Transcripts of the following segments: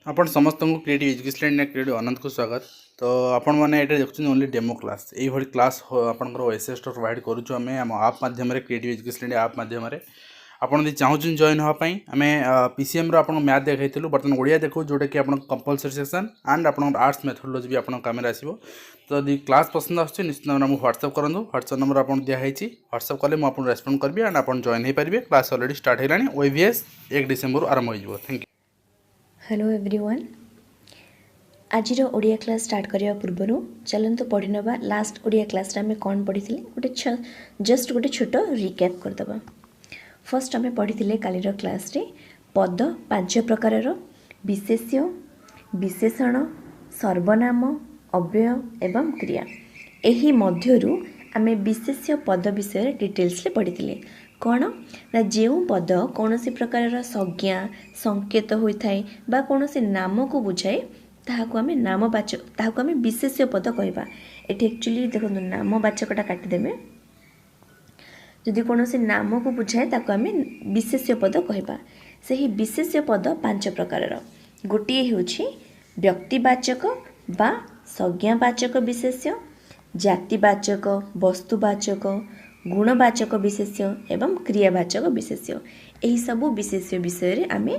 आपण समस्त को क्रिएटिव एजुकेशन क्रिएटिव अनंत को स्वागत। तो आपण मैंने ये देखते ओनली डेमो क्लास यही क्लास आपंकर एसएस प्रोवाइड करुँ आम आम आप मध्यम क्रिएटिव एजुकेशन आप मध्यम आपड़ चाहूँ जॉइन हाँपाई आम पीसीएम रो मैथ देखा बर्तमान ओडिया देखो जोटा कि आप कंपलसरी सेक्शन एंड आप आर्ट्स मेथोडोलॉजी भी आप कम आसो। तो यदि क्लास पसंद आसुच्छी निश्चित भाव में व्हाट्सअप करूँ। व्हाट्सअप नंबर आप दिखाई व्हाट्सअप कले मुझे रेस्पॉन्ड करी एंड आप जॉइन हो पारे। क्लास अलरेडी स्टार्ट होगा ओईवीएस 1 डिसेम्बर आरंभ हो। Thank you. हेलो एवरीवन, आज ओडिया क्लास स्टार्ट करने पूर्व चलते पढ़ी नवा लास्ट ओडिया क्लास आम कौन पढ़ी गोटे जस्ट गोटे छोट रिकैप करदे। फर्स्ट आम पढ़ी कालीर क्लास रे पद 5 प्रकार, विशेष्य, विशेषण, सर्वनाम, अव्यय एवं क्रिया। एही मध्यरु आमे विशेष्य पद विषय डिटेल्स पढ़ी कौन ना जो पद कौन सी प्रकार संज्ञा संकेत होता है बा कौन से नाम को बुझाए ताहाको आमे नामवाचक ताहाको आमे विशेष्य पद कहबा। एठी एक्चुअली देखो नामवाचकटा काटिदेमे, जदि कौन से नाम को बुझाए ताको आमे विशेष्य पद कहबा। सही विशेष्य पद 5 प्रकार। गोटे होछि व्यक्तिवाचक बा संज्ञावाचक विशेष्य, जातिवाचक, वस्तुवाचक, गुणवाचक विशेष्य एवं क्रियावाचक विशेष्य। यही सबू विशेष्य विषय रे आमे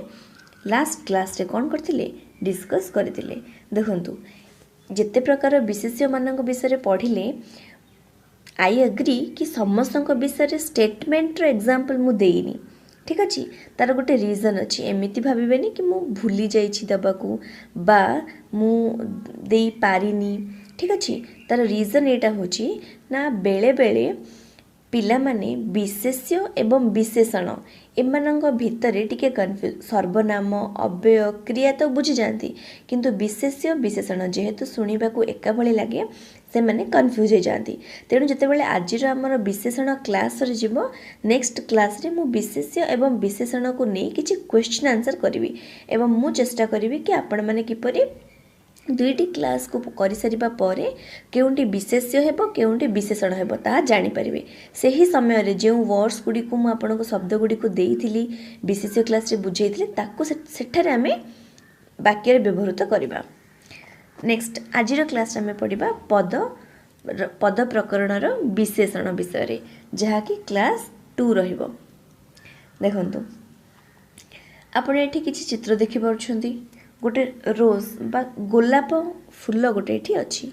लास्ट क्लास रे कौन करथिले डिस्कस करथिले। देखंतु जेते प्रकार विशेष्य मानक विषय पढ़िले आई एग्री कि समस्त विषय रे स्टेटमेंट रो एग्जांपल मु देइनी, ठीक अच्छे। तार गोटे रीजन अच्छी, एमती भावेनि कि मु भूली जाइछि दबाकू बा मु देई पारिनी, ठीक अच्छे। तार रीजन एटा होछि ना बेले बेले पिला माने विशेष्य एवं विशेषण एमानंग भितरे टिके कन्फ्यूज, सर्वनाम अव्यय क्रिया तो बुझी जाती किंतु विशेष्य विशेषण जेहेतु शुणा को एका भली लगे से माने कन्फ्यूज हो जाती। तेणु जितेबाला आज आमर विशेषण क्लास रे जीवो नेक्स्ट क्लास रे मु विशेष्य एवं विशेषण को नहीं किछि क्वेश्चन आंसर करी एवं मु चेष्टा करी कि आपण माने किपरि दुईटी क्लास को कर सारिबा परे केउंटी विशेष्य हेबो केउंटी विशेषण हेबो ता जानि परिबे। सेही समय रे जे वर्ड्स गुडी को मु आपनको शब्द गुडी को देइथिली विशेष्य क्लास रे बुझेइथिली ताको सेठारे आमे वाक्य रे व्यवहारित करबा। नेक्स्ट आजिर क्लास आमे पढिबा पद प्रकरणर विशेषण विषय रे जहा कि क्लास 2 रहिबो। देखंतु आपण एठी किछि चित्र देखि पाउछंती, गोटे रोज बा गोलाप फूल गोटे एठी अच्छी।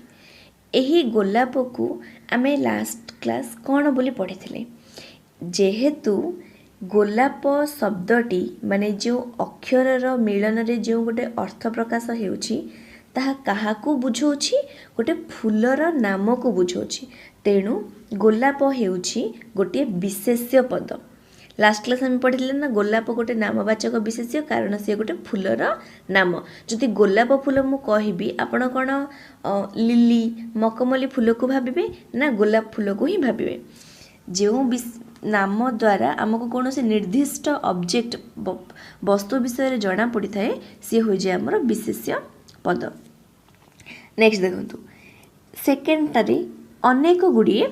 यही गोलाप को आमे लास्ट क्लास कौन बोली पढ़ी थिले, जेहेतु गोलाप शब्दटी माने जो अक्षर मिलन रे जो गोटे अर्थ प्रकाश हेउछि ताहा काहाकू बुझौछि, गोटे फूलर नाम को बुझौछि। तेणु गोलाप हेउछि गोटे विशेष्य पद। लास्ट क्लास आम पढ़ी ना गोलाप गोटे नामवाचक विशेष्य कारण सी गोटे फूलर नाम। जदि गोलाप फूल मु कहबी आपण कौन लिली मकमली फूल को भाविबे ना गोलाप फूल को ही भाविबे। जो नाम द्वारा आमको कौन से निर्दिष्ट ऑब्जेक्ट वस्तु विषय जना पड़ी थाए सी हो जाए आमर विशेष्य पद। नेक्स्ट देखंतु सेकेंड टारे अनेक गुड़िए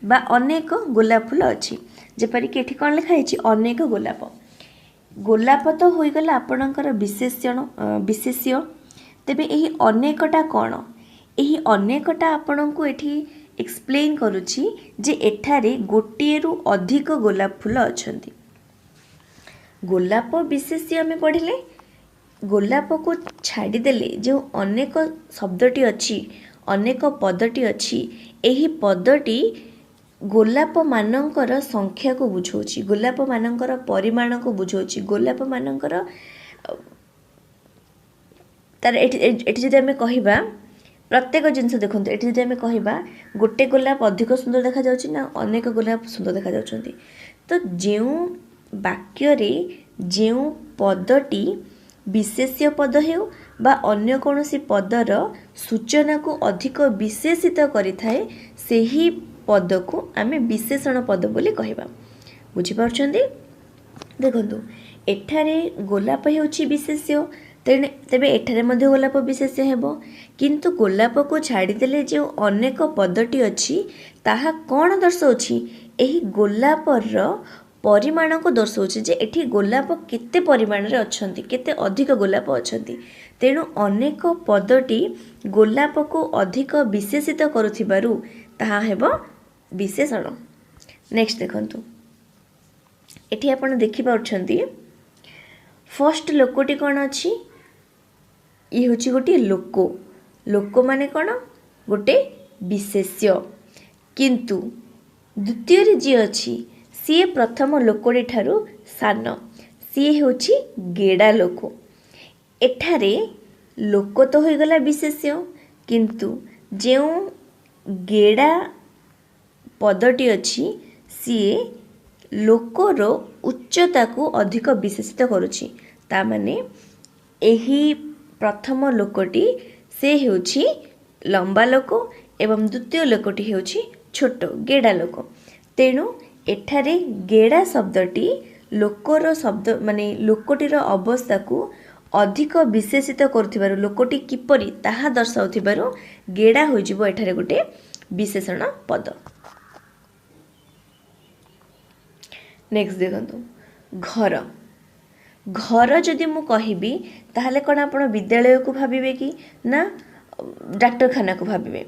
बा अनेक गोलाप फूल अच्छी, जेपरिक एठी कौन लिखा है अनेक गोलाप। गोलाप तो होईगला आपणकर विशेष्य। तेबे यही अनेकटा कौन, यही अनेकटा आपणको एठी एक्सप्लेन करुछि जे एठारे गोटिएरु अधिक गोलाप फूल अछंती। गोलाप विशेष्य आमे पढ़िले, गोलाप को छाड़ी देले जो अनेक शब्दटी अच्छी अनेक पदटी अच्छी, यही पदटी गोलाप मानकर संख्या को बुझौछि, गोलाप मानकर परिमाण को बुझौछि, गोलाप मानकर तार एठी जदि आमे कहिबा प्रत्येक जिनस देखंतु एठी जदि आमे कहिबा गोटे गोलाप अधिक सुंदर देखा जाउछि ना अनेक गोलाप सुंदर देखा जाउछंती। तो जेउ वाक्य रे जेउ पदटी विशेष्य पद हेउ बा अन्य कोनोसी पदर सूचना को अधिक विशेषित करिथाए सेही पद को आमे विशेषण पद बोली कहबा। बुझी पारछंती। देखंतु एठारे गोलाप हेउछि विशेष्य, तेबे एठारे मध्ये गोलाप विशेष्य हेबो, किंतु गोलाप को छाड़ी देले जो अनेक पदटी अछि ताहा कोन दर्शाउछि, एही गोलापर परिमाण को दर्शाଉଛି जे एठी गोलाप केते परिमाण रे अछंती केते अधिक गोलाप अछंती तेणु अनेक पदटी गोलाप को अधिक विशेषित करुथिबारु ताहा हेबो विशेषण। नेक्स्ट देखंतु एठी आपण देखि पाउछंती फर्स्ट लोकोटी कोन अछि ये होची गोटे लोको लोको माने कोन गोटे विशेष्य किंतु द्वितीय रे जी अछि सी प्रथम लोकोटी ठारू सान सी होची गेडा लोको एठारे लोको तो होई गला विशेष्य किंतु जेउ गेडा पदटी अछि सी लोकर उच्चता को अधिक विशेषित करुछि ता माने एही प्रथम लोकटी से हेउछि लंबा लोक एवं द्वितीय लोकटी हेउछि छोट गेडा लोक तेणु एठारे गेडा शब्दटी लोकर शब्द माने लोकटीर अवस्था को अधिक विशेषित करुथिबारु लोकटी किपरि ताहा दर्शाउथिबारु गेडा होइजिबो एठारे गोटे विशेषण पद। नेक्स्ट देखंतु घर घर जदि मु कहिबी ताहले कोन आपण विद्यालय को भाबिबे कि ना डाक्टरखाना को भाबिबे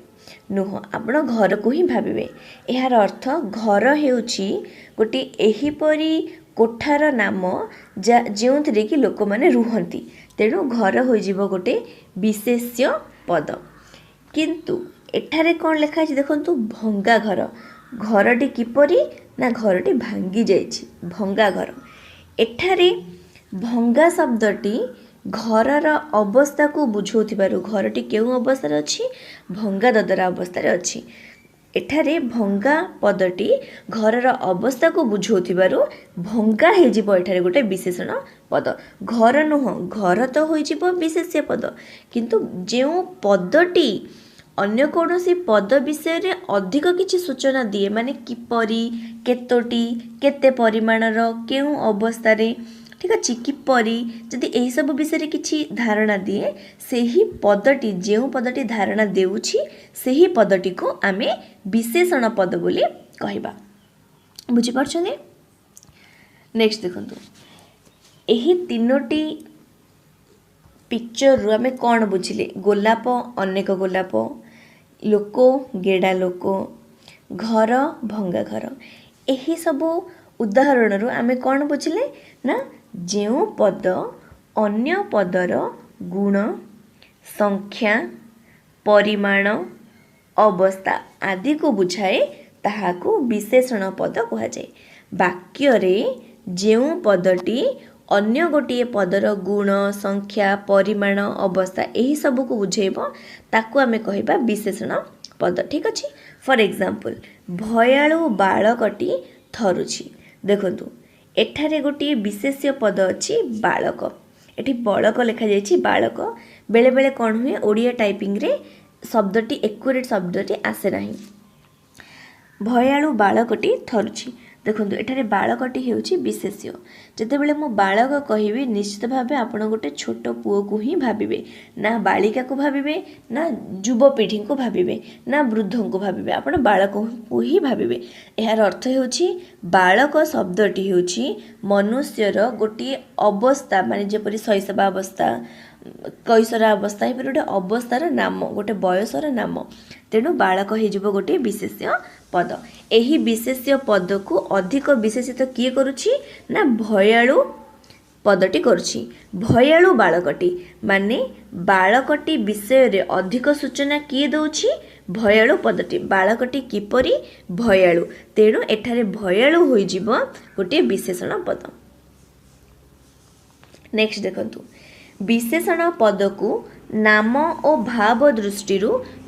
नुह आपण घर को ही भाबिबे एहार अर्थ घर हेउची गोटे एहीपरी कोठार नाम जोंथरे कि लोक माने रुहंती तेणु घर होई जीवो गोटे विशेष्य पद किंतु एठारे कोन लिखा अछि देखंतु भंगा घर घरटी किपरि ना घरटी भांगी जाइछि भंगा घर एठारे भंगा शब्दटी घरर अवस्था को बुझौथिबारु घरटी केउ अवस्था रे अछि भंगा ददरा अवस्था रे अछि एठारे भंगा पदटी घरर अवस्था को बुझौथिबारु भंगा हे जिवो एठारे गोटे विशेषण पद घर नुह घर तो होई जिवो विशेष्य पद किंतु जेउ पदटी अन्य कौनसी पद विषय रे अधिक किछि सूचना दिए माने किपरि केतोटी केते परिमाणर केउ अवस्था रे ठीक अछि किपरि जदि एही सब विषय रे किछि धारणा दिए सेही पदटी जेउ पदटी धारणा देउछि सेही पदटी को आमे विशेषण पद बोली कहबा बुझि परछने। नेक्स्ट देखंतु एही तीनोटी पिक्चर रु आमे कोन बुझिले गोलाप अनेक गोलाप लोको गेडा लोको घर भंगा घर एही सब उदाहरण रु आमे कोन बुझिले ना जेउ पद अन्य पदर गुण संख्या परिमाण अवस्था आदि को बुझाए ताहाको विशेषण पद कहा जाए वाक्य रे जेउ पदटी अन्य गोटे पदर गुण संख्या परिमाण अवस्था यही सब को बुझेबो ताको आमे कहबा विशेषण पद ठीक अछि। फॉर एग्जांपल भयाळु बालकटी थरुछि देखंतु एठारे गोटे विशेष्य पद अछि बालक एठी बालक लिखा जायछि बालक बेले बेले कोन हुए ओडिया टाइपिंग रे शब्दटी एक्यूरेट शब्दटी आसे नाही भयाळु बालकटी थरुछि देखंतु एठारे बालकटी हेउछि विशेष्य जते बेले मो बालक कहिबी निश्चित भाबे आपण गोटे छोट पुओ को ही भाबिबे ना बालिका को भाबिबे ना युवा पीढ़ी को भाबिबे ना वृद्धों को भाबिबे आपण बालक को ही भाबिबे एहार अर्थ हेउछि बालक शब्दटी हेउछि मनुष्यर गोटे अवस्था माने जेपरि शैशव अवस्था कैशोर अवस्था एपरि गोटे अवस्थार नाम गोटे बयसर नाम तेणु बालक हे जीव गोटे विशेष्य पद एही विशेष्य पद को अधिक विशेषित किए करुछि ना भयाळु पदटी करुछि भयाळु बालकटी माने बालकटी विषय रे अधिक सूचना किए दउछि भयाळु पदटी बालकटी किपरि भयाळु तेणु एठारे भयाळु होई जीव गोटे विशेषण पद। नेक्स्ट देखंतु विशेषण पद को नाम और भाव दृष्टि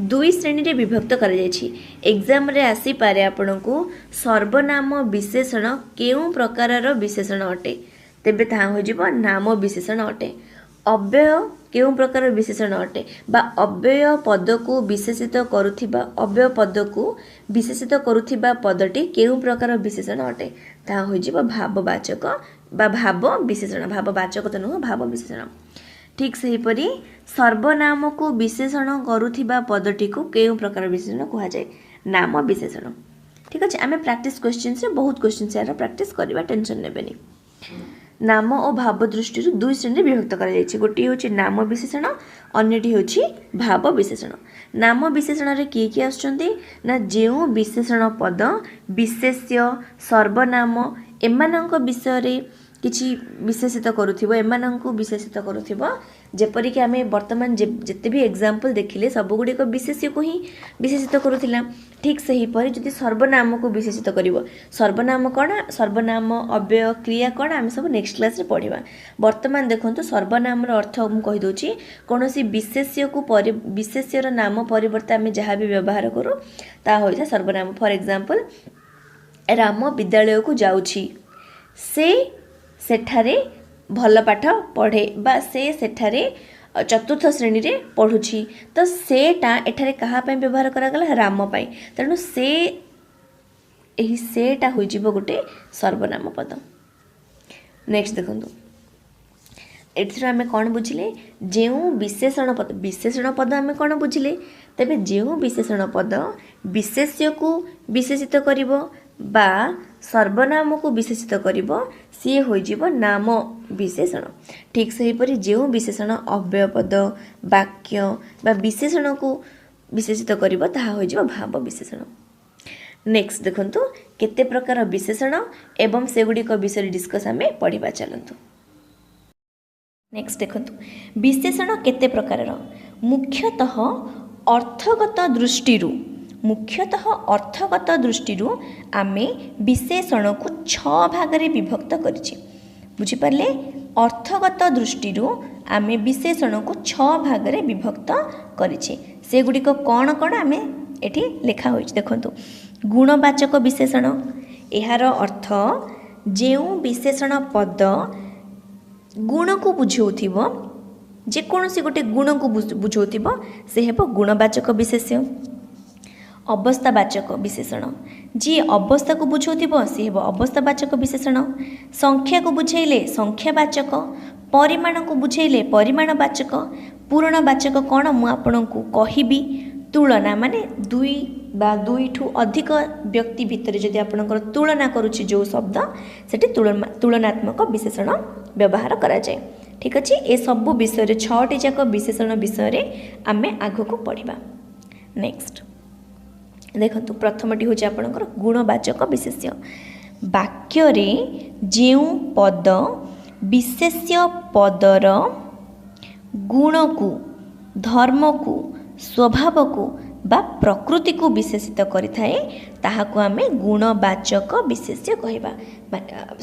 दुई श्रेणी रे विभक्त कर एग्जाम रे आसी पारे आपन को सर्वनाम विशेषण केउ प्रकारर विशेषण अटे तेबे ता हो जिवो नाम विशेषण अटे अव्यय केउ प्रकार विशेषण अटे बा अव्यय पद को विशेषित करुथिबा अव्यय पद को विशेषित करुथिबा पदटी केउ प्रकार विशेषण अटे ता हो जिवो भाववाचक बा भाव विशेषण भाववाचक तो नुह भाव विशेषण ठीक से ही परी सर्वनाम को विशेषण करुथिबा पदटी को केउ प्रकार विशेषण कहा जाए नाम विशेषण ठीक अच्छे आम प्रैक्टिस क्वेश्चन से बहुत क्वेश्चन यार प्रैक्टिस करवा टेंशन नेबेनी नाम और भाव दृष्टि दुई श्रेणी विभक्त कर गोटे हूँ नाम विशेषण अन्यटी हूँ भाव विशेषण नाम विशेषण रे किए किए आसुचंती ना जो विशेषण पद विशेष्य सर्वनाम एमानंक विषय रे किछि विशेषित करूथिबो एमानंकु विशेषित करूथिबो जेपरिक आम बर्तमान जिते भी एग्जाम्पल देखिले सबुगुड़िक विशेष्य को ही विशेषित करूथिला ठीक से ही परि जदि सर्वनाम को विशेषित करिवो सर्वनाम कौन सर्वनाम अव्यय क्रिया कौन आम सब नेक्स्ट क्लास रे पढ़िबा बर्तमान देखंतु सर्वनाम अर्थ मु कहि दोची कोनोसी विशेष्य को विशेष्यर नाम परिवर्ते आम जहाँ भी व्यवहार करू ता होइथा सर्वनाम फॉर एग्जाम्पल राम विद्यालय को जाउछि से सेठारे भल पाठ पढ़े बा से सेठारे चतुर्थ श्रेणी रे पढ़ुछि तो सेटा एठारे कहा पे व्यवहार करागला राम पाई तेणु से एही सेटा होई जिवो गोटे सर्वनाम पद नेक्स्ट देखंतु एथर आमे कोन बुझिले जेउ विशेषण पद आमे कोन बुझिले तबे जेउ विशेषण पद विशेष्य को विशेषित करिवो बा सर्वनाम को विशेषित करिवो सी होई जिवो नाम विशेषण ठीक से हिपरि जेउ विशेषण अव्यय पद वाक्य बा विशेषण को विशेषित करिवो ताहा होई जिवो भाव विशेषण नेक्स्ट देखंतु केते प्रकार विशेषण एवं सेगुडी को विषय डिस्कस आमे पढिबा चलंतु नेक्स्ट देखंतु विशेषण केते प्रकारर मुख्यतः अर्थगत दृष्टि आमे विशेषण को 6 भागरे विभक्त करिछि बुझि पारले अर्थगत दृष्टि आमे विशेषण को 6 भागरे विभक्त करिछि से गुडी को कोन कोन आमे एठी लेखा होइछ देखंतु गुणवाचक विशेषण एहार अर्थ जेउ विशेषण पद गुण को बुझाउथिबो जे कोनोसी गोटे गुण को बुझाउथिबो से हेबो गुणवाचक विशेष्य अवस्थावाचक विशेषण जी अवस्था को बुझाउथिबो से हेबो अवस्थावाचक विशेषण संख्या को बुझाइले संख्यावाचक परिमाण को बुझाइले परिमाणवाचक पूर्णवाचक कोन मु आपनकु कहिबी तुलना माने दुई बा दुई ठू अधिक व्यक्ति भितर जदि आपनकर तुलना करूछि जो शब्द सेठी तुलनात्मक विशेषण व्यवहार करा जाए ठीक अछि ए सब विषय रे 6टी जाक विशेषण विषय रे आमे आगो को पढिबा नेक्स्ट देखंतु प्रथमटी होछि आपनकर गुणवाचक विशेष्य वाक्य रे जेउ पद विशेष्य पदर गुण को धर्म को स्वभाव को बा प्रकृति को विशेषित करिथाए ताहाको आमे गुणवाचक विशेष्य कहबा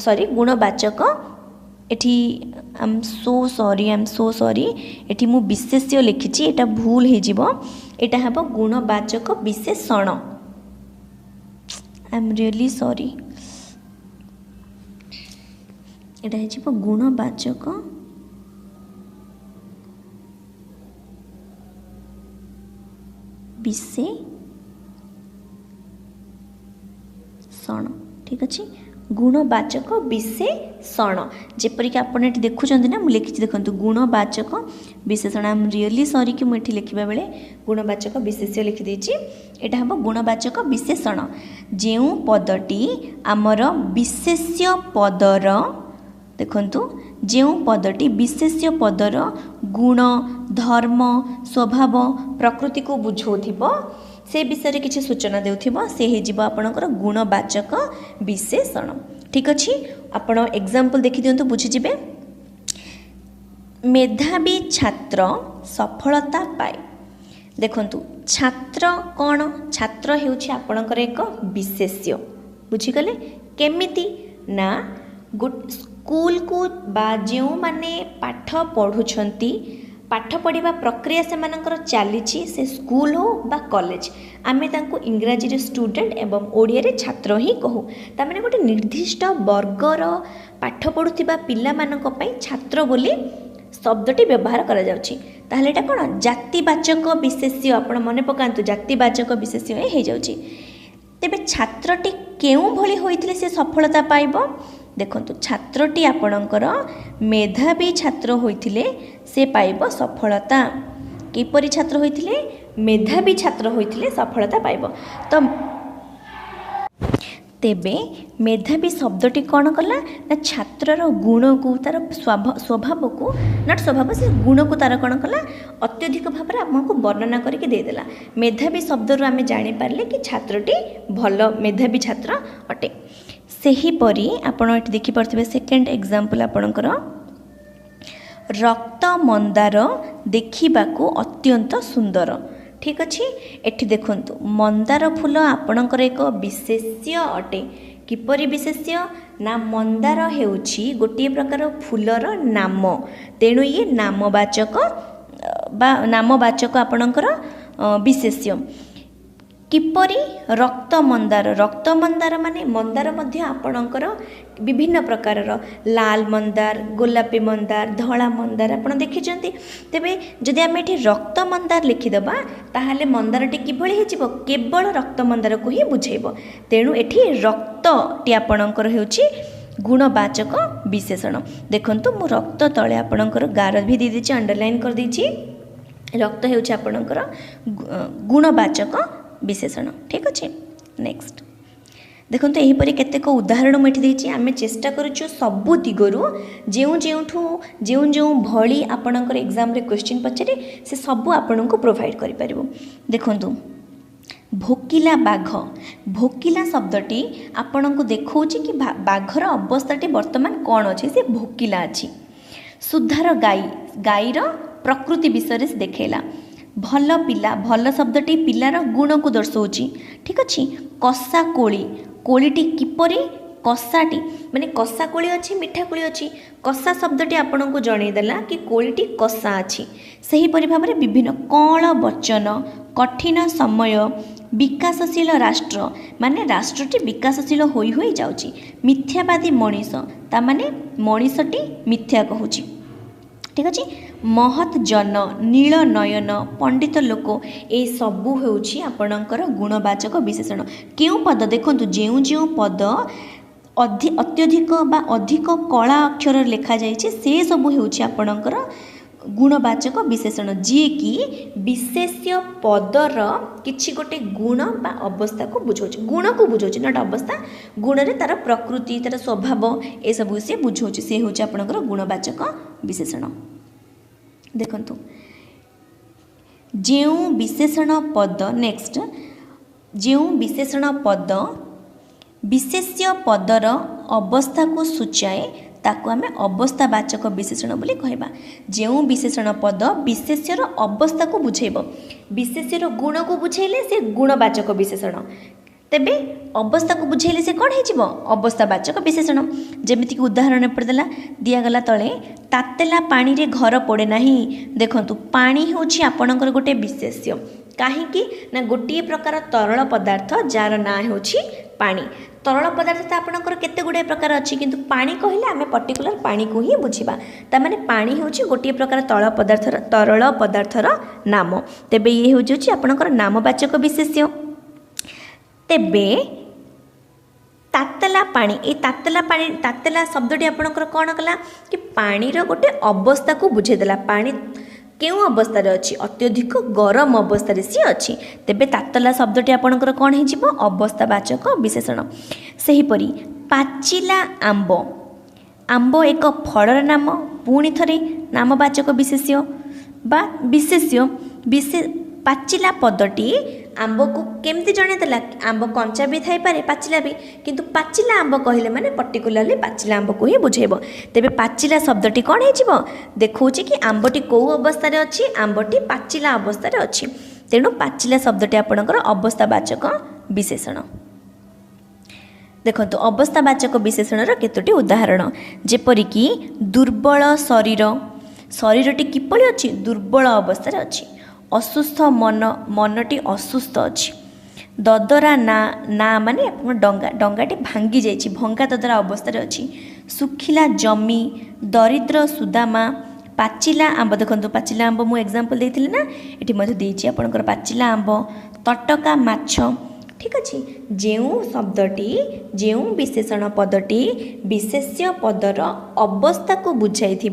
सॉरी गुणवाचक एठी आई एम सो सॉरी एठी मु विशेष्य लिखिछि एटा भूल हे जिवो एटा हबो गुणवाचक विशेषण आई एम रियली सॉरी एटा हे जिवो गुणवाचक विशेषण ठीक अच्छे गुणवाचक विशेषण जेपरिक आप देखुं ना मुझे लिखी देखो गुणवाचक विशेषण आई एम रियली सॉरी कि मुझे लिखा बेले गुणवाचक विशेष्य लिखिदे यहाँ हम गुणवाचक विशेषण जो पदटी आमर विशेष्य पदर देखंतु जो पदटी विशेष्य पदर गुण धर्म स्वभाव प्रकृति को बुझाउथिबो से विषय किसी सूचना देउथिबो से हे जिवो आपनकर गुणवाचक विशेषण ठीक अछि आपण एग्जांपल देखि दियंतु बुझि जिवे मेधावी छात्र सफलता पाए देखंतु छात्र कोन छात्र हेउछि आपनकर एक विशेष्य बुझि गले केमिति ना स्कूल को बा जो माने पाठ पढ़ुछंती पाठ पढ़िबा प्रक्रिया से मानकर चली से स्कूल हो बा कॉलेज आमे तांको इंग्राजी रे स्टूडेंट एवं ओडिया रे छात्र ही कहू तामाने गोटे निर्दिष्ट वर्गर पाठ पढ़ुथिबा पिला मानक पई छात्र बोली शब्दटी व्यवहार करा जाउछि ताहले एटा कोन जातिवाचक विशेष्य आपण मने पकांतु जातिवाचक विशेष्य हे जाउछि तेबे छात्रटी केउ भली होइथिले से सफलता पाइबो देखंतु छात्रटी आपणकर मेधावी छात्र होइथिले से पाइबो सफलता किपरि छात्र होइथिले मेधावी छात्र होइथिले सफलता पाइबो तो तेबे मेधावी शब्दटी कौन कला ना छात्रर गुण को तार स्वभाव को नट स्वभाव से गुण को तार कौन कला अत्यधिक भाव में आपको वर्णना करके देदेला। मेधावी शब्द आम जापर कि छात्रटी भल मेधावी छात्र अटे। सेहीपरि आपण ये देखिपे सेकेंड एग्जांपल आपणकर रक्त मंदार देखिबाकू अत्यंत सुंदर। ठीक अच्छे एठी देखंतु मंदार फूल आपणकर एक विशेष्य अटे। किपरि विशेष्य ना मंदार हेउछि गोटे प्रकार फूलर नाम, तेणु ये नामवाचक बा नामवाचक आपणकर विशेष्य। किपरि रक्त मंदार माने मंदार मध्य आपणकर विभिन्न प्रकार लाल मंदार, गोलापी मंदार, धला मंदार आपण देखिछंती। तेबे जदि आम एठी रक्त मंदार लिखिदबा ताहाले मंदारटी किभଳି हेजिबो केवल रक्त मंदार को ही बुझेइबो। तेणु एठी रक्त टी आपणकर हेउछि गुणवाचक विशेषण। देखंतु मु रक्त तळे आपणकर गार भी दी दिछि अंडरलाइन कर दिछि। रक्त हेउछि आपणकर गुणवाचक विशेषण। ठीक अच्छे नेक्स्ट देखो तो यहीपरि केतेक उदाहरण मुझे देछि। आमे चेष्टा करूछु सबु दिगरु जो भली आपणकर एग्जाम रे क्वेश्चन पचारे से सबु आपणको प्रोवाइड करि परिबो। देखंतु भोकिला बाघ, भोकिला शब्दटी आपणको देखौछि कि बाघर अवस्थाटी वर्तमान कौन अछि से भोकिला अछि। सुधार गाई, गाईर प्रकृति विषय से देखेला। भल पिला, भल शब्दटी पिलार गुण को दर्शाऊँच। ठीक अच्छे कषा कोली, कोलीटी किपरि कषाटी माने कषा कोली अच्छी मिठा कोली अच्छी। कषा शब्दटी आपन को जनईदेला कि कोलीटी कषा अच्छी। सेहीपरि भाव में विभिन्न कौल वचन, कठिन समय, विकासशील राष्ट्र माने राष्ट्रटी विकासशील होई होई जाउची। मिथ्यावादी मनीष ता माने मनीषटी मिथ्या कहूची। ठीक अच्छे महत जन, नील नयन, पंडित लोक ये सबू होउछि आपणकर गुणवाचक विशेषण। क्यों पद देखंतु जो पद अत्यधिक बा अधिक कला अक्षर लिखा जाइछे से सबू होउछि आपणकर गुणवाचक विशेषण, जी कि विशेष्य पदर किछि गोटे गुण बा अवस्था को बुझौछि। गुण को बुझौछि नट अवस्था। गुण रे तार प्रकृति, तार स्वभाव ए सब से बुझौछि, से होउछि आपणकर गुणवाचक विशेषण। देखंतु जो विशेषण पद नेक्स्ट जो विशेषण पद विशेष्य पदर अवस्था को सूचाए ताको आमे अवस्थावाचक विशेषण बोली कहबा। जो विशेषण पद विशेष्यर अवस्था को बुझेइबो, विशेष्यर गुण को बुझेइले से गुणवाचक विशेषण, तेबे अवस्था को बुझेइले से कौन हेजिबो अवस्थावाचक विशेषण। जेमिति उदाहरण पड़देला दियागला तले तातेला पानी रे घर पड़े नाही। देखंतु पानी होछि आपणकर गोटे विशेष्य, काहेकि ना गोटे प्रकार तरल पदार्थ जार ना होछि पानी। तरल पदार्थ तो आपणकर केते गुडे प्रकार अछि, किंतु पानी कहिले आमे पर्टिकुलर पानी को ही बुझिबा। ता माने पानी होछि गोटे प्रकार तरल पदार्थर नाम, तेबे ये होछि आपणकर नामवाचक विशेष्य। तेबे तातेला पानी, ये तातेला शब्दटी आपणकर कौन कला कि पानीर गोटे अवस्था को बुझेदेला। पानी केउं अवस्था रे अछि अत्यधिक गरम अवस्था रे सी अछि, तेबे तातेला शब्दटी आपणकर कौन हेजिबो अवस्थावाचक विशेषण। सेहीपरि पाचिला आंब, आंब एक फलर नाम, पुणी थरे नामवाचक विशेष्य बा विशेष्य। पाचिला पदटी आंब को केमती जणेदेला, आंब कंचा भी थाई पारे पाचिला भी, किंतु पाचिला आंब कहले माने पर्टिकुलरली पाचिला आंब को ही बुझेइबो। तेबे पाचिला शब्दटी कौन हेजिबो देखौछि कि आंबटी को अवस्था रे अछि, आंबटी पाचिला अवस्था रे अछि। तेणु पाचिला शब्दटी आपणकर अवस्थावाचक विशेषण। देखंतु अवस्थावाचक विशेषणर केतोटी उदाहरण, जेपरिक दुर्बल शरीर, शरीरटी किपरि अछि दुर्बल अवस्था रे अछि। असुस्थ मन, मनटी असुस्थ अछि। ददरा ना, ना माने डंगा, डंगाटी भांगी जाइछि, भंगा ददरा अवस्था रे अछि। सुखिला जमी, दरिद्र सुदामा, पाचिला आंब। देखंतु पाचिला आंब मु एग्जांपल देइथिले ना, एठी मध्ये देइछि आपनकर पाचिला आंब, तटका माछ, ठीक अच्छे जो शब्दटी जो विशेषण पदटी विशेष्य पदर अवस्था को बुझाई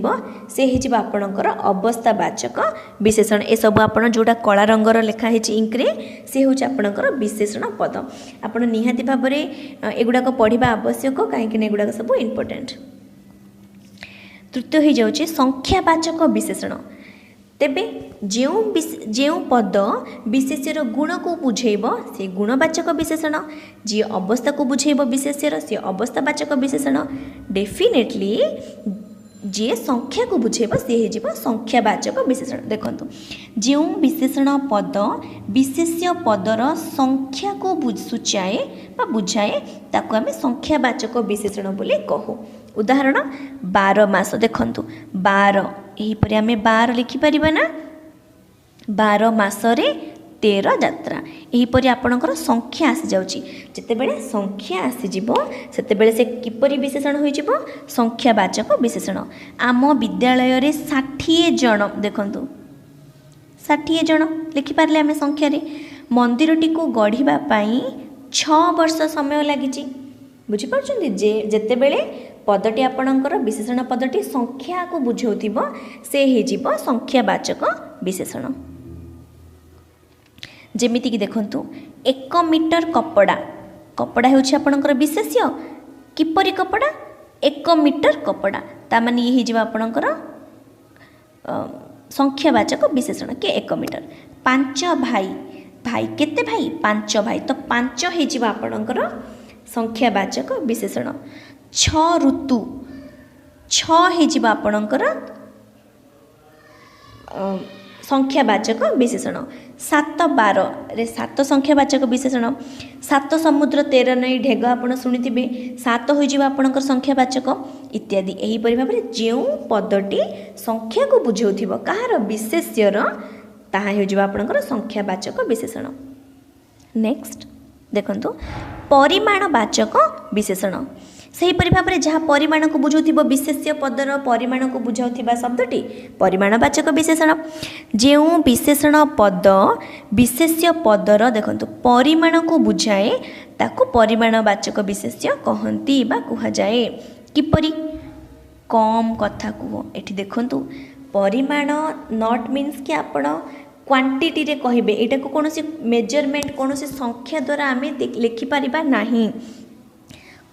से आपणकर अवस्थावाचक विशेषण ए सब आपण जोटा कला रंगर लिखाई इंकरे से हूँ आपणकर विशेषण पद आपण निहाती भाव में एगुड़ाक पढ़ा आवश्यक कहीं एगुड़ाक सब इम्पोर्टेंट। तृतीय हो जाऊँगी संख्यावाचक विशेषण तेबे जो पद विशेष्यर गुण को बुझेब से गुणवाचक विशेषण जी अवस्था को बुझेब विशेष्यर से अवस्थावाचक विशेषण डेफिनेटली जी संख्या को बुझेब सी हो संख्यावाचक विशेषण। देखो जो विशेषण पद विशेष्य पदर संख्या को सूचाए बा बुझाए ताको आम संख्यावाचक विशेषण बोली कहू। उदाहरण 12 मास देखु 12 यहीपर आम 12 लिखिपर ना 12 मासरे 13 यात्रा यहीपर आपणकर संख्या आसी जाउची जेतेबेले संख्या आसीजिवो सेतेबेले से किपरि विशेषण होइजिवो संख्यावाचक विशेषण। आम विद्यालय रे 60 जन देखंतु 60 जन लिखिपारले आम संख्या रे मंदिरटी को गढ़िबा पई 6 वर्ष समय लागिची बुझिपारछन्ती जे जेतेबेले पदटी आपणकर विशेषण पदटी संख्या को बुझाउथिबो से हेजिबो संख्यावाचक विशेषण। जेमिति कि देखंतु 1 मीटर कपड़ा कपड़ा हेउछि आपणकर विशेष्य किपरि कपड़ा 1 मीटर कपड़ा ता माने ये हेजिबो आपणकर संख्यावाचक विशेषण के 1 मीटर। 5 भाई भाई केते भाई 5 भाई तो 5 हेजिबो आपणकर संख्यावाचक विशेषण। 6 ऋतु 6 हेजिबो आपणकर संख्यावाचक विशेषण। 7 12 रे 7 संख्यावाचक विशेषण। 7 समुद्र 13 नई ढेग आपण शुणिथिबे 7 होइजिबो आपणकर संख्यावाचक इत्यादि। एही परि भाबरे जेउ पदटी संख्या को बुझाउथिबो कहार विशेष्यर ताहा होइजिबो आपणकर संख्यावाचक विशेषण। नेक्स्ट देखंतु परिमाणवाचक विशेषण सेहीपरि भाव में जहाँ परिमाण को बुझाउथिबो विशेष्य पदर परिमाण को बुझाउथिबा शब्दटी परिमाणवाचक विशेषण। जो विशेषण पद विशेष्य पदर देखंतु परिमाण को बुझाए ताको परिमाणवाचक विशेष्य कहंती बा कुहा जाए। किपरि कम कथा कुह एठी देखंतु परिमाण नॉट मीन्स कि आपण क्वांटिटी रे कहिबे एटा को कोनोसी मेजरमेंट कोनोसी संख्या द्वारा आमे लिखि परिबा नाही।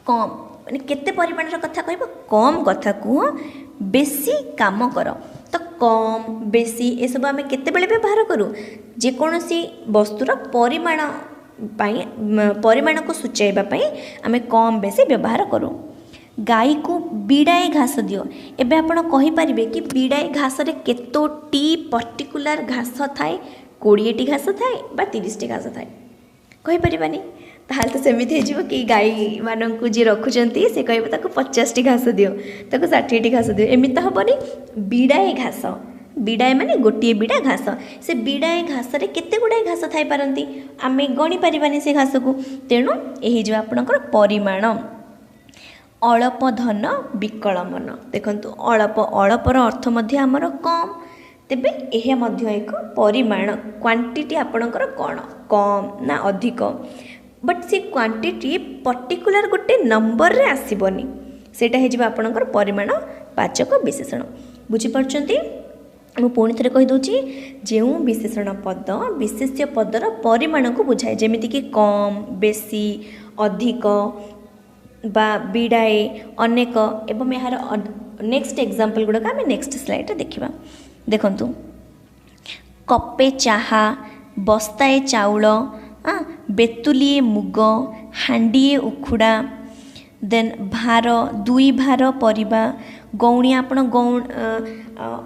कम माने केते परिमाण कथा कहब कम कथा कह बेसी काम कर तो कम बेसी ये सब आम केते बेले व्यवहार करूँ जेकोसी वस्तुर परिमाण परिमाण को सूचाइबा आम कम बेसी व्यवहार करूँ। गाई को बिड़ाए घास दियो एबे आपण कहि परिबे कि बिड़ाए घास रे केतोटी पर्टिकुलर घास थाए 20टी घास थाए बा 30टी घास थाए कहि परिबानी ताहले तो सेमिति हो कि गाई मानक जी रखुचंती से कहबे ताको 50टी घास दियो ताको 60टी घास दियो एमिति तो हबनी। बिड़ाए घास बिड़ाए माने गोटे बिड़ा घास से बिड़ाए घास रे केते गुड़ाए घास थाई पारंती आमे गणी परिबानी से घास को तेणु एही जो आपनकर परिमाण। अल्प धन विकल मन देखंतु अल्पर अर्थ मध्य आमर कम तेबे यह मध्य एक परिमाण क्वांटिटी आपणकर कौन कम ना अधिक बट से क्वांटिटी पर्टिकुलर गोटे नंबर रे आसीबनी सेटा हे जिबा आपणकर परिमाण वाचक विशेषण। बुझी परछंती मु पुणी थे कहीदे जो विशेषण पद विशेष्य पदर परिमाण को बुझाए जेमिति कि कम बेसी अधिक बा बिड़ाए अनेक एवं यार नेक्स्ट एग्जांपल गुड़ाक आम नेक्स्ट स्लाइड देखा। देखंतु कपे चाहा बस्ताए चाउल बेतुलिए मुग हांडीए उखुड़ा देन भार 2 भार परिबा गौणी आपण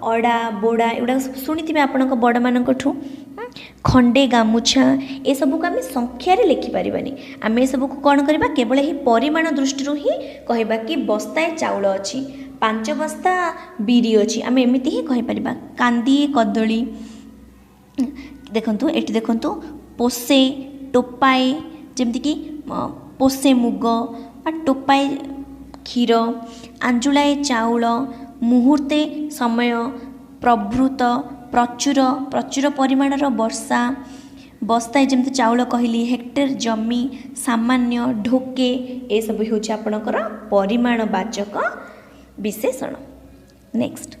अड़ा बोड़ा एगुड़ा शुणी आपण बड़ मान खंडे गामुछा ये सबको आम संख्यार लिखिपारे आम ये सबको कौन करवा केवल ही परिमाण दृष्टि ही कहवा कि बस्ताए चाउल अच्छी 5 बस्ता बिरी अच्छी आम एमती ही कहीपर। कांदीए कदली देखंतु एटी देखंतु पोसे टोपाए जमती कि पोसे मुग टोपाए क्षीर आंजुलाए चाउल मुहूर्ते समय प्रभृत प्रचुर प्रचुर परिमाणर वर्षा बस्ताए जमती चाउल कहली हेक्टर जमी सामान्य ढोके ये सब होची आपणकर परिमाणवाचक विशेषण। नेक्स्ट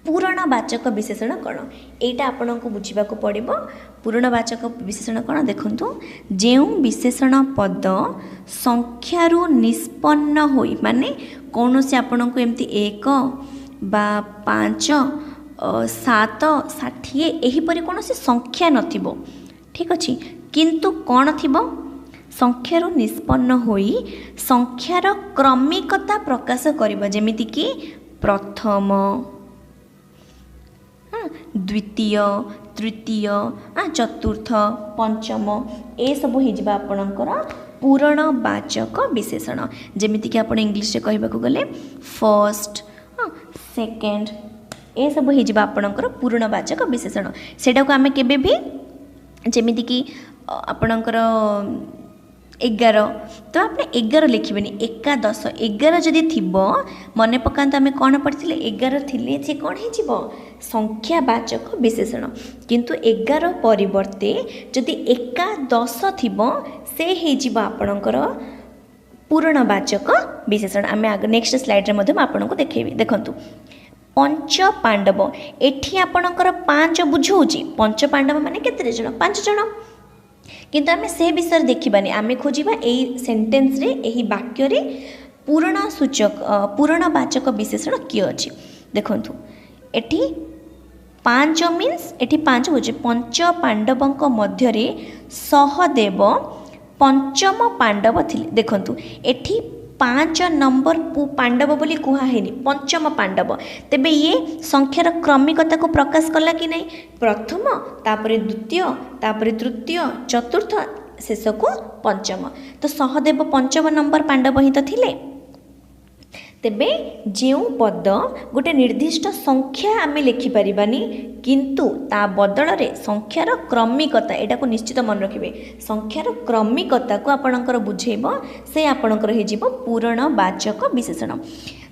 पूरणवाचक विशेषण कौन एटा आपन को बुझा पड़ो। पूरणवाचक विशेषण कौन देखंतु जो विशेषण पद संख्यारु निष्पन्न होई माने कौन से आपन को एमती 1 बा 5 7 60 एहीपरि कौन से संख्या नथिबो ठीक अच्छे किंतु कौन थिबो संख्यारु निष्पन्न होई संख्यार क्रमिकता प्रकाश करिबो जेमिति कि प्रथम द्वितीय तृतीय चतुर्थ पंचम ए सब हो आपणकर पूरणवाचक विशेषण जेमिति कि आपण इंग्लिश रे कहबाकू गले फर्स्ट सेकेंड ए सब हो आपणकर पूरणवाचक विशेषण सेटा को आमे केबे भी जेमिति कि आपणकर 11 तो आपने 11 लिखिबेनी एकादश 11 जदि थिबो मने पकांत आमे कोन पढ़िथिले 11 थिले जे कोन हे जिवो संख्यावाचक विशेषण किंतु 11 परिवर्ते जदि एकादश थिबो से हे जिवो आपणकर पूरणवाचक विशेषण। आमे आगे नेक्स्ट स्लाइड रे मध्ये आपनको देखेबी देखंतु पंच पांडव एठी आपणकर 5 बुझौची पंच पांडव माने केते जण 5 जण किंतु आमे से विषय देखिबानी आमे खोजिबा एई सेंटेंस रे एही वाक्य रे पूरणसूचक पूरणवाचक विशेषण किए अछि देखंतु एठी 5 मीन्स एठी 5 बुझे पंच पांडवंक मध्य रे सहदेव पंचम पांडव थिले देखंतु एठी 5 नंबर पांडव बोली कुहा हेनी पंचम पांडव तेबे ये संख्यार क्रमिकता को प्रकाश कला कि नहीं प्रथम तापरे द्वितीय तापरे तृतीय चतुर्थ शेष को पंचम तो सहदेव पंचम नंबर पांडव ही तो थिले तेबे जो पद गोटे निर्दिष्ट संख्या आमे लिखि परिबानी किंतु ता बदल रे संख्यार क्रमिकता एटा को निश्चित मन रखिबे संख्यार क्रमिकता को आपणकर बुझेबो से आपणकर हे जीवो पूरणवाचक विशेषण।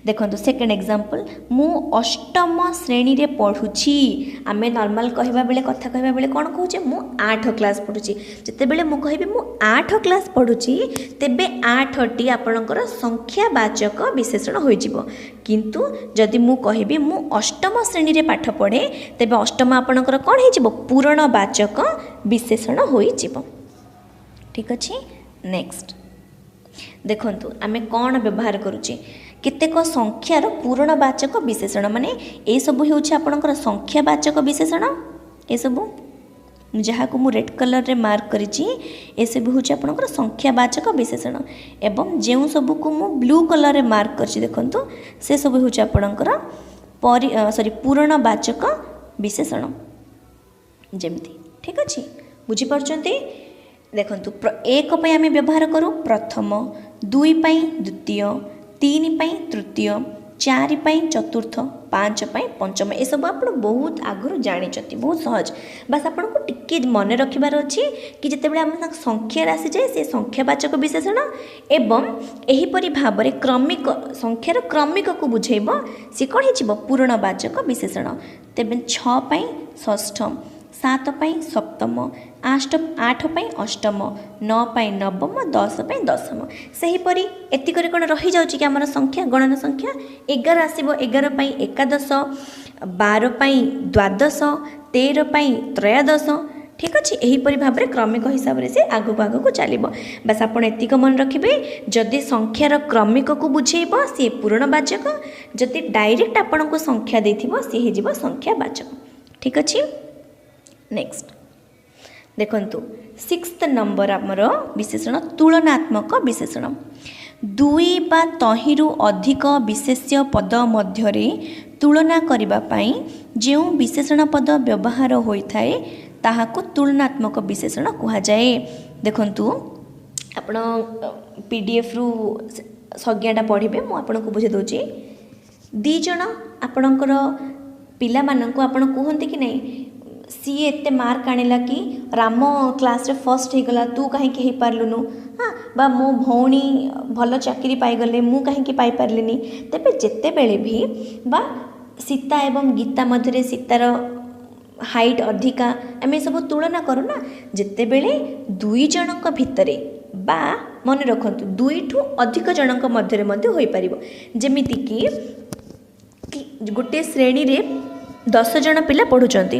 देखो सेकेंड एग्जांपल मु अष्टम श्रेणी रे पढ़ुछि आमे नॉर्मल कहबा बेले कथा कहबा बेले कोन कहूचे मु 8 क्लास पढ़ुछि जते बेले मु कहबी मु 8 क्लास पढ़ुछि तेबे 8 टी आपणकर संख्यावाचक विशेषण होई जिवो किंतु जदि मु कहबी मु अष्टम श्रेणी रे पाठ पढ़े तेबे अष्टम आपणकर कोन हे जिवो पूरणवाचक विशेषण होई जिवो ठीक अछि। नेक्स्ट देखंतु आमे कोन व्यवहार करूछि केतेक संख्यार पूरणवाचक विशेषण माने ए सब होउछि आपणकर संख्यावाचक विशेषण ए सब जहाँ को मु रेड कलर रे मार्क करिछि ए सब होउछि आपणकर संख्यावाचक विशेषण एवं जेउ सब को मु ब्लू कलर रे मार्क करछि देखंतु से सब होउछि आपणकर पूरणवाचक विशेषण जेमति ठीक अछि बुझि परछन्ते। देखंतु एक पई आमे व्यवहार करू प्रथम 2 पई द्वितीय 3 पई तृतीय 4 पई चतुर्थ 5 पई पंचम ए सब आप बहुत आगु जानी बहुत सहज बस आपन को टिके मन रखिबार अछि कि जते बेले हम संख्या राशि जाए से संख्यावाचक विशेषण एवं एही परि भाव रे क्रमिक संख्यार क्रमिक को बुझेबो से कोन हिचिबो पूरणवाचक विशेषण। तेबे 6 पई षष्ठ 7 पई सप्तम 8 पई अष्टम 9 पई नवम 10 पई दशम सही परी एति करे कोन रही जाउची कि हमर संख्या गणन संख्या 11 आसीबो 11 पई एकादश 12 पई द्वादश 13 पई त्रयोदश ठीक अछि एही परी भाबरे क्रमिक हिसाब रे से आगु को चलिबो बस आपण एतिक मन रखिबे जदि संख्यार क्रमिक को बुझेइबो से पूरणवाचक जदि डायरेक्ट आपण को संख्या देथिबो से हे जिवो संख्यावाचक ठीक अछि। नेक्स्ट देखंतु 6th नंबर आमर विशेषण तुलनात्मक विशेषण 2 बा तहिरु अधिक विशेष्य पद मध्यरे तुलना करिबा पई जेउ विशेषण पद व्यवहार होइथाए ताहाको तुलनात्मक विशेषण कुहा जाए। देखंतु आपण पीडीएफ रु संज्ञाटा पढ़िबे मु आपनको बुझे दोची 2 जण आपणकर पिला माननको आपण कहंती कि नहीं सी एते मार्क आनिला कि राम क्लास रे फर्स्ट हे गला तू कहीं के हे पारलुनु हाँ बा मो भौणी भल चाकरी पाई गले मु कहीं के पाई पारलिनी तेबे जेते बेले भी बा सीता एवं गीता मध्यरे सीतार हाइट अधिका आम सब तुलना करूँ ना जितेबले दुई जनक भितर बा मन रखु दुई ठू अधिक जनक मध्य हो पार जमीक गोटे श्रेणी रे 10 जन पिला पढ़ुंट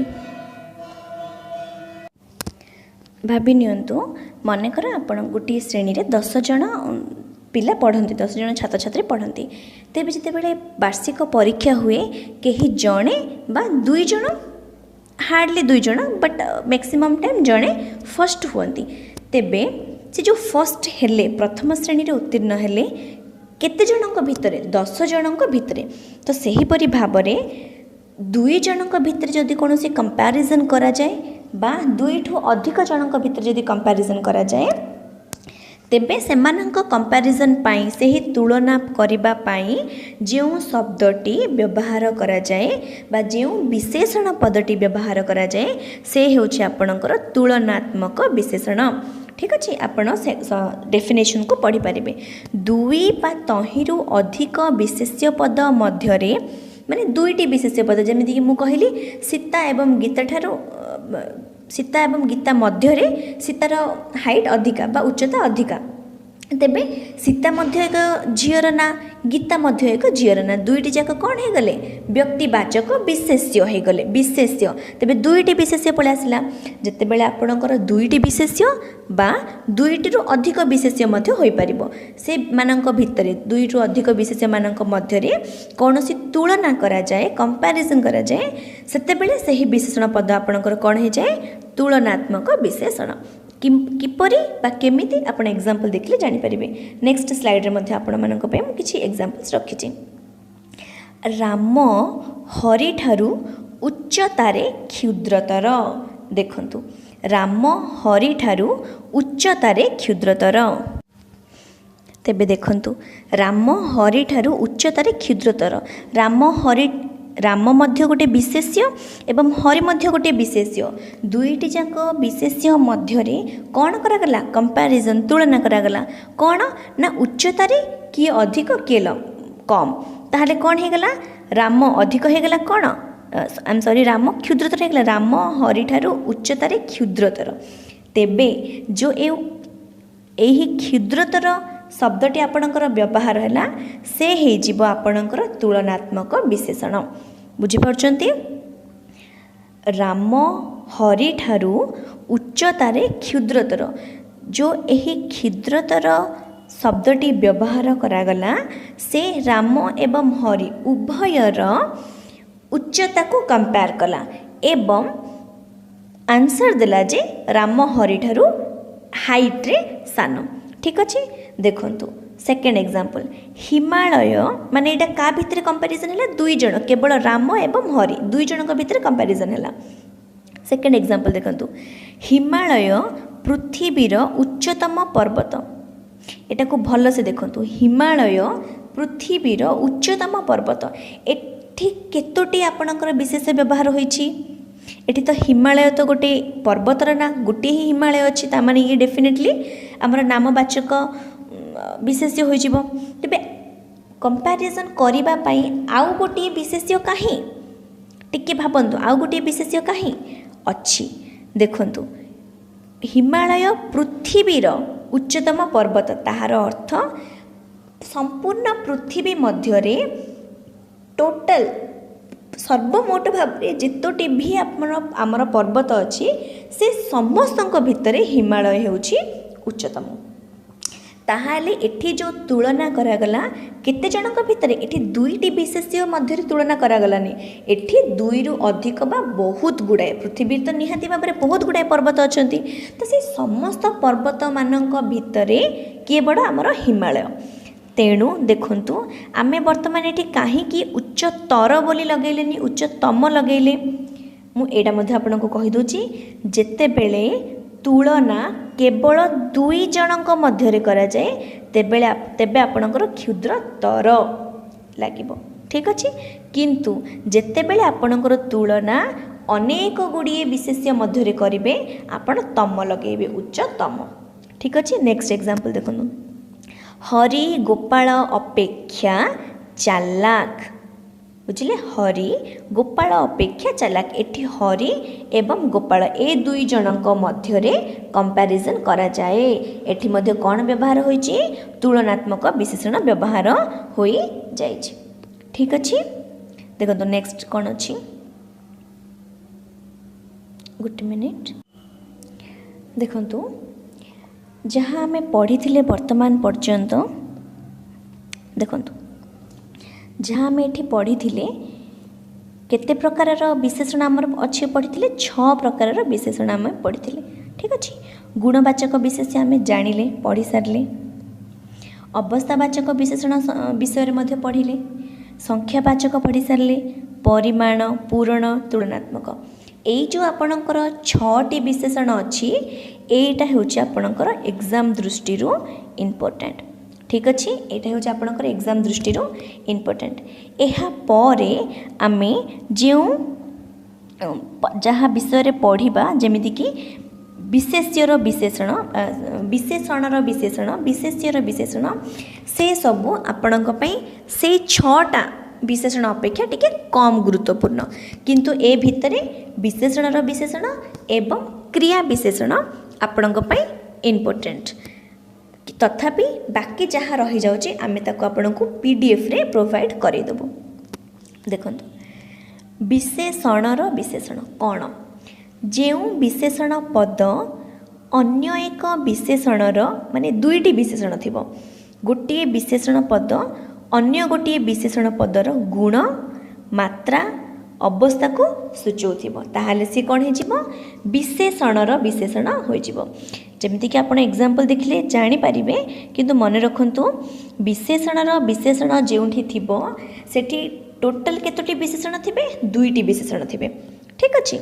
भाभी नियंतु मनकर आपण गोटे श्रेणी रे 10 जन पिला पढ़ती 10 जन छात्र छात्री पढ़ती तेज जितेबाला वार्षिक परीक्षा हुए कहीं जड़े बा दुई जन हार्डली दुई जन बट मैक्सिमम टाइम जड़े फर्स्ट हुंती तेबे से जो फर्स्ट हेले प्रथम श्रेणी रे उत्तीर्ण हेले केते जनक भितरे 10 जनक भितरे तो सही परि भाबरे दुई जनक भितर जदि कौन से कंपैरिजन करा जाए बा दुई ठू अधिक जनक भितर जदि कंपैरिजन करा जाए तेबे सेमानंक कंपैरिजन पाई से ही तुलना करिबा पाई जो शब्दटी व्यवहार करा जाए बा जो विशेषण पदटी व्यवहार करा जाए से हेउछि आपणकर तुलनात्मक विशेषण ठीक अच्छे आपण डेफिनेशन को पढ़ी पारे दुई बा तहिरु अधिक विशेष्य पद मध्यरे माने दुईटी विशेष्य पद जमीक कि कहली सीता एवं गीता ठारू सीता एवं गीता मध्यरे सीतार हाइट अधिका बा उच्चता अधिका तेबे सीता मध्य एक झीर ना गीता मध्य एक झीर ना दुईटी जाक कौन हो गले व्यक्तिवाचक विशेष्य हो गले विशेष्य तेबे दुईटी विशेष्य पळे आसला जेतेबेले आपणकर दुईटी विशेष्य बा दुईटी रु अधिक विशेष्य मध्य होई परिबो से मानक भितरे दुईटी रु अधिक विशेष्य मानक मध्यरे कोनोसी तुलना करा जाए कंपैरिजन करा जाए सेतेबेले सही विशेषण पद आपणकर कोन हे जाए तुलनात्मक विशेषण किपरि बा केमिति आपण एग्जांपल देखले जानि परिबे नेक्स्ट स्लाइड रे मध्ये आपण मानक पे मु किछि एग्जांपल्स रखिछि राम हरि ठारू उच्चतारे क्षुद्रतर देखंतु राम हरि ठारू उच्चतारे क्षुद्रतर तेबे देखंतु राम हरि ठारू उच्चतारे क्षुद्रतर राम मध्य गोटे विशेष्य एवं हरि मध्य गोटे विशेष्य दुईटी जाक विशेष्य मध्यरे कौन करागला कंपैरिजन तुलना करागला कौन ना उच्चतारे किए अधिक किए कम ताहले कौन हो गला राम अधिक हो गला कौन आई एम सॉरी राम क्षुद्रतर हो गला राम हरि ठारू उच्चतारे क्षुद्रतर तेबे जो एही क्षुद्रतर शब्दटी आपणकर व्यवहार है से हेजिबो आपणकर तुलनात्मक विशेषण बुझिपारुचंती राम हरि ठारू उच्चतारे क्षुद्रतर जो एही क्षुद्रतर शब्दटी व्यवहार करागला से राम एवं हरि उभयर उच्चता को कंपेयर कला एवं आंसर देला जे राम हरि ठारू हाइट रे सानो ठीक अच्छे देखंतु सेकेंड एग्जांपल हिमालय माने एटा का भितर कंपैरिजन है दुई जन केवल राम एवं हरि दुई जन भितर कंपैरिजन है सेकेंड एग्जांपल देखंतु हिमालय पृथ्वीर उच्चतम पर्वत एटा को भल से देखंतु हिमालय पृथ्वीर उच्चतम पर्वत एठी केतोटी आपणकर विशेष व्यवहार होईछि एठी तो हिमालय तो गोटे पर्वतर ना गोटे ही हिमालय अच्छी तामाने ये डेफिनेटली आमर नामवाचक विशेष्य हो जिवो तेबे कंपैरिजन करिबा पई आउ गोटे विशेष्य काहे टिके भाबंतु आउ गोटे विशेष्य काहे अच्छी देखंतु हिमालय पृथ्वीर उच्चतम पर्वत ताहार अर्थ संपूर्ण पृथ्वी मध्यरे टोटल सर्वमोट भाव में जितोटी भी आमर पर्वत अच्छी से समस्त भितर हिमालय होउछि उच्चतम ताहाले एठी जो तुलना करागला केते जनक भितर एठी दुईटी विशेष्य मध्य तुलना करागलानी एठी दुई रु अधिक बा बहुत गुड़ाए पृथ्वी तो निहाती भाव में बहुत गुड़ाए पर्वत अछंती तो से समस्त पर्वत मानक भितरे किए बड़ आमर हिमालय तेणु देखंतु आमे वर्तमान एठी काहीकि उच्चतर बोली लगेलेनी उच्चतम लगेले मु एटा मध्ये आपनको कहि दोची जेते बेले तुलना केवल दुई जनक मध्यरे करा जाए तेबे आपणकर क्षुद्रतर लागिबो ठीक अछि किंतु जेते बेले आपणकर तुलना अनेक गुड़िए विशेष्य मध्यरे करिवे आपण तम लगेबे उच्चतम ठीक अछि नेक्स्ट एग्जांपल देखंतु हरि गोपाल अपेक्षा चालाक बुझिले हरि गोपाल अपेक्षा चालाक एठी हरि एवं गोपाल ए दुई जनक मध्यरे कंपैरिजन करा जाए एठी मध्य कोन व्यवहार होईची तुलनात्मक विशेषण व्यवहार होई जाईची ठीक अछि देखो तो नेक्स्ट कोन अछि गुड मिनिट देखंतु जहाँ आम पढ़ी वर्तमान पर्यंत देखंतु जहाँ आम ये पढ़ी केते प्रकार विशेषण आमर अच्छे पढ़ी 6 प्रकार विशेषण आम पढ़ी ठीक अच्छे गुणवाचक विशेषण आम जानिले पढ़ी सारे अवस्थावाचक विशेषण विषय में पढ़िले संख्यावाचक पढ़ी सारे परिमाण पूरण तुलनात्मक यही जो आपणकर 6टी विशेषण अच्छी एटा होची आपणकर एग्जाम दृष्टि इम्पोर्टेंट ठीक अच्छे यहाँ हूँ आपणकर एग्जाम दृष्टि इम्पोर्टेंट यहाँ परे आमे जो जहाँ विषय पढ़ा जमीती कि विशेष्यर विशेषण विशेषणर विशेषण विशेष्यर विशेषण से सबू आपण से 6टा विशेषण अपेक्षा टिके कम गुरुत्वपूर्ण किंतु ए भितरे विशेषणर विशेषण एवं क्रिया विशेषण आपण इम्पोर्टेंट तथापि बाकी जहाँ रही जाउची आमे ताको आपनको पीडीएफ रे प्रोवाइड करै देबो देखंतु विशेषणर विशेषण कोन जेउ विशेषण पद अन्य एक विशेषणर माने दुईटी विशेषण थिबो गोटे विशेषण पद अन्य गोटे विशेषण पदर गुण मात्रा अवस्था को सूचौथिबो ताहाले से कोन हे जिवो विशेषणर विशेषण होई जिवो जमिति कि आपण एग्जांपल देखिले जानि परिबे किंतु मन रखंतु विशेषणर विशेषण जेउठी थिबो सेठी टोटल केतोटी विशेषण थिबे दुईटी विशेषण थिबे ठीक अछि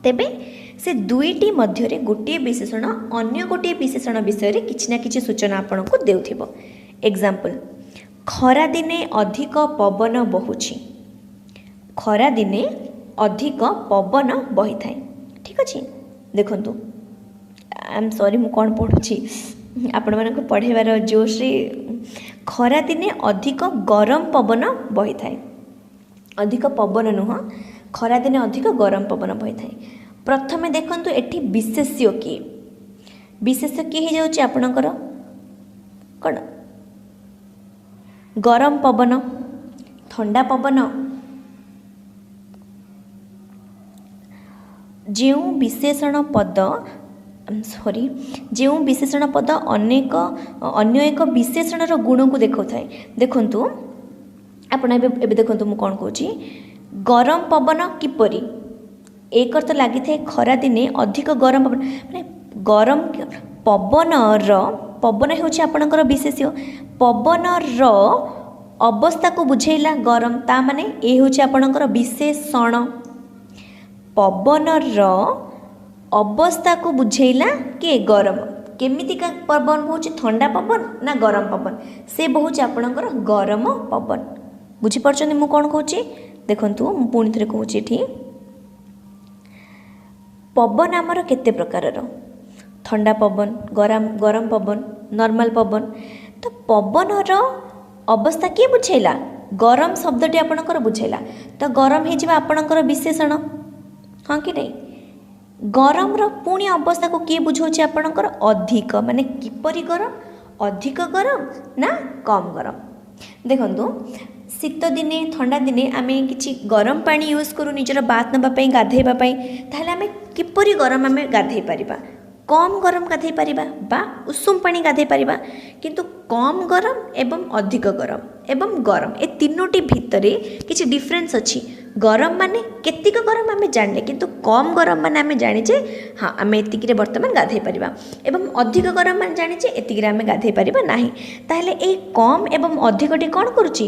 तेबे से दुईटी मध्यरे गोटे विशेषण अन्य गोटे विशेषण विषय रे किछि ना किछि सूचना आपनको देउथिबो एग्जांपल खरा दिने अधिक पवन बहुछि खरा दिने अधिक पवन बही थाए ठीक अच्छे देखंतु आई एम सॉरी मु कौन पढ़ुछि आपण मानक पढ़ेबार जोश रे खरा दिने अधिक गरम पवन बही थाए अधिक पवन नुह खरा दिने अधिक गरम पवन बही थाए प्रथमे देखंतु एठी विशेष्य किए हो जाउछि आपणकर कोन गरम पवन ठंडा पवन जो विशेषण पद सॉरी जो विशेषण पद अन्य एक विशेषणर गुण को देखा थाए देखंतु आपण एबे देखंतु मु कोन कहूची गरम पवन किपरि एक अर्थ लगी थाए खरा दिने अधिक गरम पवन माने गरम पवन होची आपणकर विशेष्य पवन अवस्था को बुझेला गरम ता माने ए होची आपणकर विशेषण पवन अवस्था को बुझेला के गरम केमितिका पवन होची ठंडा पवन ना गरम पवन से बहुच आपणकर गरम पवन बुझी परछन मु कोन कहूची देखंतु मु पुणी थरे कहूची एठी पवन आमर केते प्रकारर ठंडा पवन गरम पवन नॉर्मल पवन तो पवनर अवस्था किए बुझेला गरम शब्दटी आपणकर बुझेला तो गरम हे जिबा आपणकर विशेषण हाँ कि नहीं गरम पुणी अवस्था को किए बुझाऊँ आपणकर अधिक माने किपरि गरम अधिक गरम ना कम गरम देखंतु शीत दिने ठंडा दिने आमे किछि गरम पानी यूज करू निजर बात नबा पई गाधेबा पई ताहले आमे किपरि गरम आमे गाधेई परिबा कम गरम गाधेई परिबा बा उषुम पानी गाधेई परिबा किंतु कम गरम एवं अधिक गरम एवं गरम ए तीनोटी भितरे किछि डिफरेंस अछि गरम माने केतिक गरम आमे जानले किंतु कम गरम माने आमे जानिचे हाँ आमे एतिकिरे वर्तमान गाधेई परिबा एवं अधिक गरम माने जानिचे एतिकिरे आमे गाधेई परिबा नाही ताहले ए कम एवं अधिकटी कोन करूची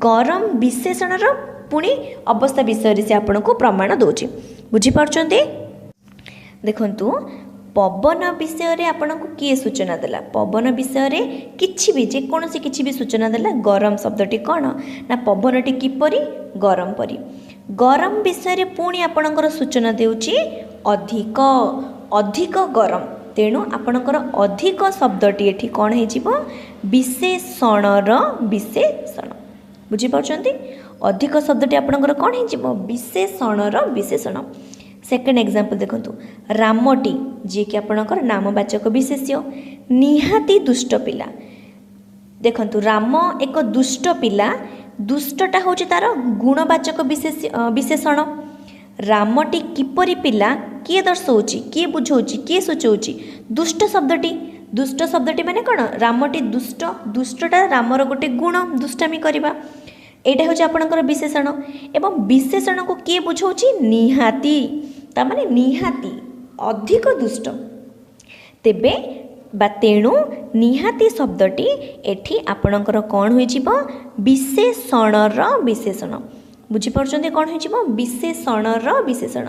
गरम विशेषणर पुणी अवस्था विषय से आपनको प्रमाण दोची बुझी पारछन्ते देखंतु पवन विषय रे आपनको किए सूचना देला पवन विषय रे किछि भी जेकोसी किछि भी सूचना देला गरम शब्दटी कोन ना पवनटी किपरि गरम परि गरम विषय रे पुणी आपणकर सूचना देउची अधिक अधिक गरम तेणु आपणकर अधिक शब्दटी एठी कोन हे जिवो विशेषणर विशेषण बुझी पारछन्ती अधिक शब्दटी आपणकर कौन हो विशेषणर विशेषण। सेकेंड एग्जांपल देखंतु रामटी जी कि आपणकर नामवाचक विशेष्य निहाती दुष्ट पिला। देखंतु राम एक दुष्ट पिला दुष्टटा हूँ तार गुणवाचक विशेषण। रामटी किपरि पिला किए दर्शाऊँच किए बुझाऊँच किए सूचाऊँच दुष्ट शब्दटी माने कौन रामटी दुष्ट दुष्टटा रामर गोटे गुण दुष्टामी करवा एटा हूँ आपणकर विशेषण एवं विशेषण को किए बुझाऊँच निहाती तामाने निहाती अधिक दुष्ट तेबे बा तेणु निहाती शब्दटी एठी आपणकर कौन हो विशेषणर विशेषण बुझीपार कौन हो विशेषणर विशेषण।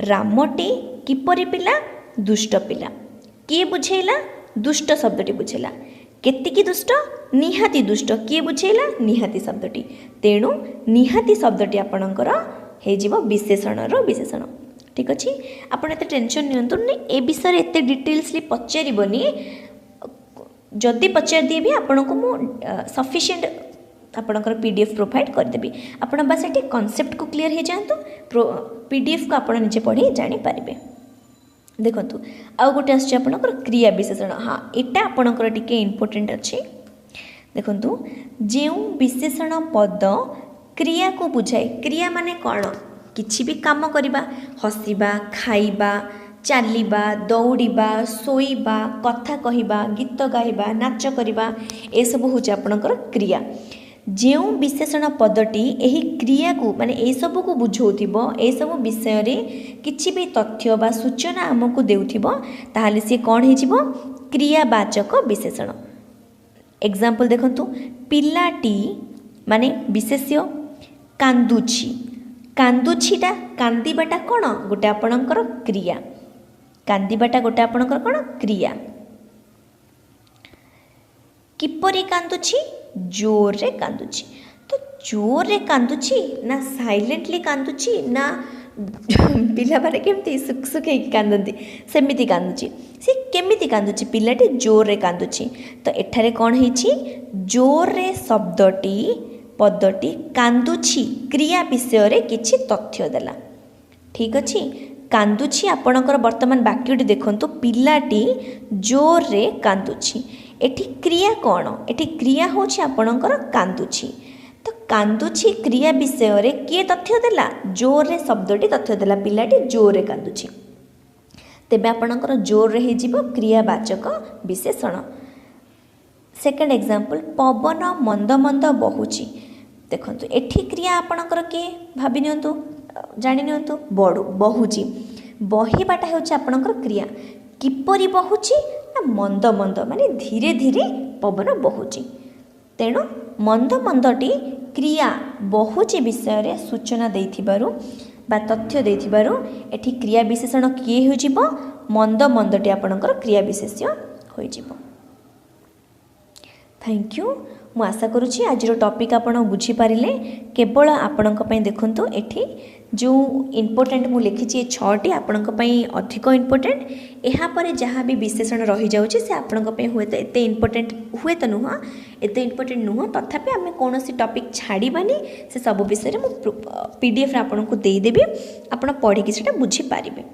रामटी किपरि पिला दुष्ट पिला किए बुझेला दुष्ट शब्दटी बुझेला केतिकी दुष्ट निहाती दुष्ट किए बुझेला निहाती शब्दटी तेणु निहाती शब्दटी आपणकर हो विशेषणर विशेषण। ठीक अच्छे आपड़ एत टेंशन नि ए विषय एत डिटेल्सली पचारबनी जदि पचार दिए भी आपन को मु सफिशिएंट आपणकर पीडीएफ प्रोवाइड करदेवी आपण बस ये कॉन्सेप्ट को क्लीयर हो जातु पीडीएफ को आपण निजे पढ़ी जानीपारे। देखु आउ गोटे आपर क्रिया विशेषण हाँ यहाँ आपणकर टी इम्पोर्टेंट अच्छे देखु जो विशेषण पद क्रिया को बुझाए क्रिया माने कौन किछि भी काम करिबा हसिबा खाइबा चलिबा दौड़िबा शोइबा कथा कहिबा गीत गाइबा नाच करिबा ए सब होछ आपणकर क्रिया। जो विशेषण पदटी एही क्रिया को माने ए सब को बुझौथिबो ए सब विषय रे किछि भी तथ्य बा सूचना हमकु देउथिबो ताहाले से कोन हेजिबो क्रियावाचक विशेषण। एग्जांपल देखंतु पिलाटी माने विशेष्य कांदुछि कांदुछीटा कांदीबाटा कौन गोटे आपणकर क्रिया कांदीबाटा गोटे आपणकर कौन क्रिया। किपरि कांदुछि जोर रे कांदुछि तो जोर रे कांदुछि ना साइलेंटली कांदुछि ना पिला माने केमती सुख सुख कांदती सेमिति कांदुछि से केमिति कांदुछि पिलाटी जोर रे कांदुछि तो एठारे कौन हेछि जोर रे शब्दटी पदटी कांदुछि क्रिया विषय रे किछि तथ्य देला। ठीक अच्छे कांदुछि आपणकर वर्तमान वाक्यटी देखंतु पिलाटी जोर रे कांदुछि एठी क्रिया कौन एठी क्रिया होछि आपणकर कांदुछि तो कांदुछि क्रिया विषय रे किए तथ्य देला जोर रे शब्दटी तथ्य देला पिलाटी जोर रे कांदुछि तेबे आपणकर जोर रे हे जिवो क्रियावाचक विशेषण। सेकेंड एग्जांपल पवन मंद मंद बहुची देखंतु एठी क्रिया आपणकर के भाबी नियंतु जानि नियंतु बडु बहुची बहिबाटा हेउछि आपणकर क्रिया किपरि बहुची ना मंद मंद माने धीरे धीरे पवन बहुची तेणु मंद मंदटी क्रिया बहुची विषय रे सूचना देथिबारु बा तथ्य देथिबारु एठी क्रिया विशेषण किए हो जिवो मंद मंदटी आपणकर क्रिया विशेष्य होई जिवो। थैंक यू मु आशा करुँची आज टॉपिक आपण बुझी पारिले केवल आपण देखंतु एठी जो इम्पोर्टेंट मु लिखी छटी आपण अधिक इम्पोर्टेंट यहाँ पर जहाँ भी विशेषण रही जाऊँचे से आपण हुए तो एत इम्पोर्टेंट हुए तो नुह एत इम्पोर्टेंट नुह तथापि आम कौन टॉपिक छाड़बानी से सब विषय में पीडीएफ आपको देदेवी आप पढ़ी से बुझी पारे।